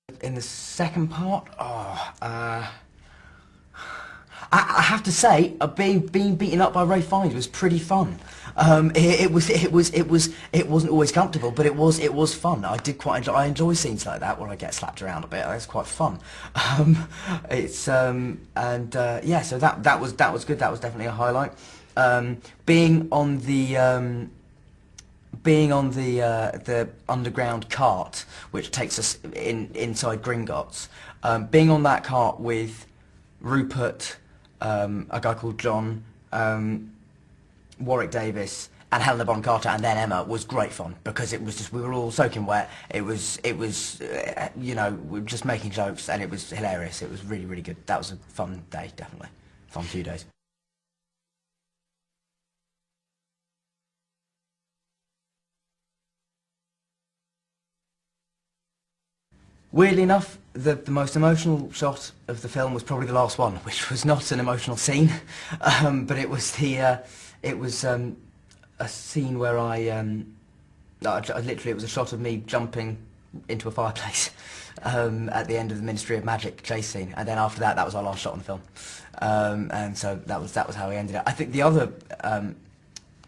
In the second part, I have to say, being beaten up by Ray Fiennes was pretty fun. It wasn't always comfortable, but it was fun. I did quite enjoy. I enjoy scenes like that where I get slapped around a bit. It's quite fun. Yeah, so that was good. That was definitely a highlight. Being on the underground cart, which takes us inside Gringotts, being on that cart with Rupert, a guy called John, Warwick Davis, and Helena Bonham Carter, and then Emma, was great fun because it was just, we were all soaking wet. It was you know, we were just making jokes, and it was hilarious. It was really, really good. That was a fun day, definitely. Fun few days. Weirdly enough, the most emotional shot of the film was probably the last one, which was not an emotional scene, but it was a scene where literally, it was a shot of me jumping into a fireplace at the end of the Ministry of Magic chase scene, and then after that, that was our last shot on the film, and so that was how we ended it. I think the other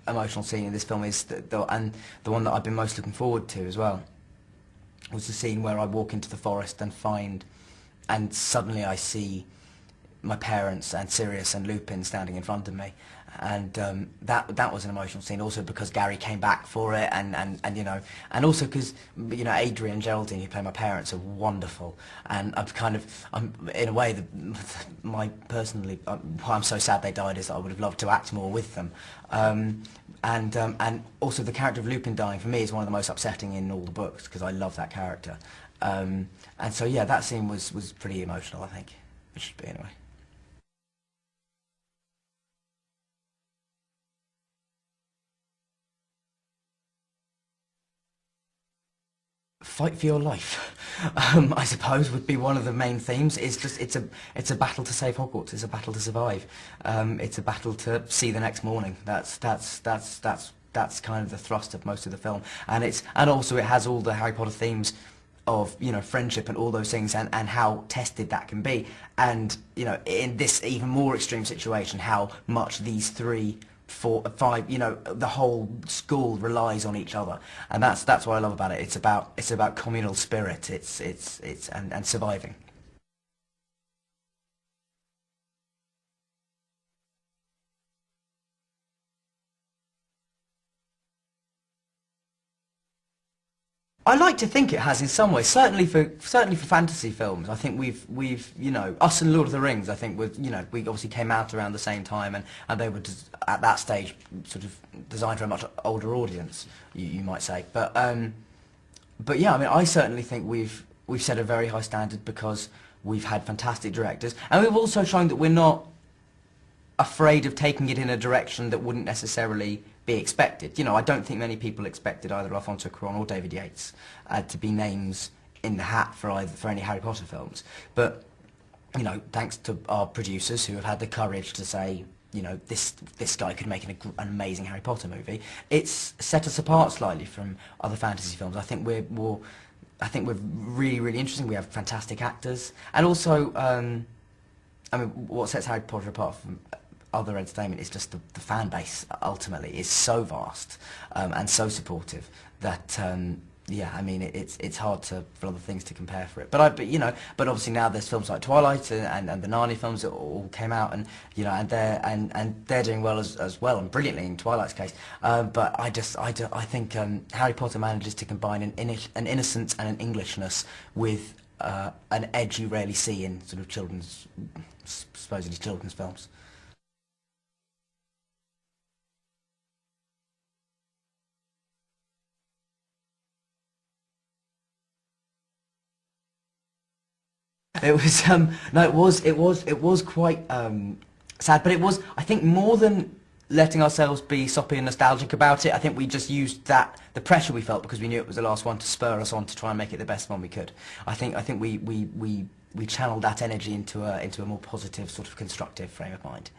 emotional scene in this film is the one that I've been most looking forward to as well, was the scene where I walk into the forest and suddenly I see my parents and Sirius and Lupin standing in front of me, and that was an emotional scene also because Gary came back for it, and you know, and also because, you know, Adrian and Geraldine, who play my parents, are wonderful, and I'm in a way, personally, why I'm so sad they died is that I would have loved to act more with them. And also the character of Lupin dying for me is one of the most upsetting in all the books because I love that character. And so yeah, that scene was pretty emotional, I think. It should be anyway. Fight for your life, I suppose, would be one of the main themes. It's just it's a battle to save Hogwarts. It's a battle to survive. It's a battle to see the next morning. That's kind of the thrust of most of the film, and also it has all the Harry Potter themes of, you know, friendship and all those things, and how tested that can be, and, you know, in this even more extreme situation, how much these three, four, five, you know, the whole school relies on each other, and that's what I love about it. It's about communal spirit. And surviving. I like to think it has in some ways. Certainly for fantasy films, I think we've you know, us and Lord of the Rings. I think you know, we obviously came out around the same time, and they were at that stage sort of designed for a much older audience, you might say. But yeah, I mean, I certainly think we've set a very high standard because we've had fantastic directors, and we've also shown that we're not afraid of taking it in a direction that wouldn't necessarily be expected. You know, I don't think many people expected either Alfonso Cuarón or David Yates to be names in the hat for any Harry Potter films. But, you know, thanks to our producers who have had the courage to say, you know, this guy could make an amazing Harry Potter movie, it's set us apart slightly from other fantasy films. I think we're really, really interesting. We have fantastic actors, and also, I mean, what sets Harry Potter apart from other entertainment is just the fan base. Ultimately, is so vast, and so supportive that, yeah, I mean, it's hard for other things to compare for it. But you know, but obviously now there's films like Twilight and the Narnia films that all came out, and, you know, and they're doing well as well, and brilliantly in Twilight's case. But I think Harry Potter manages to combine an innocence and an Englishness with an edge you rarely see in sort of supposedly children's films. It was no, it was quite sad, but it was, I think, more than letting ourselves be soppy and nostalgic about it. I think we just used the pressure we felt because we knew it was the last one, to spur us on to try and make it the best one we could. I think we channeled that energy into a more positive, sort of constructive frame of mind.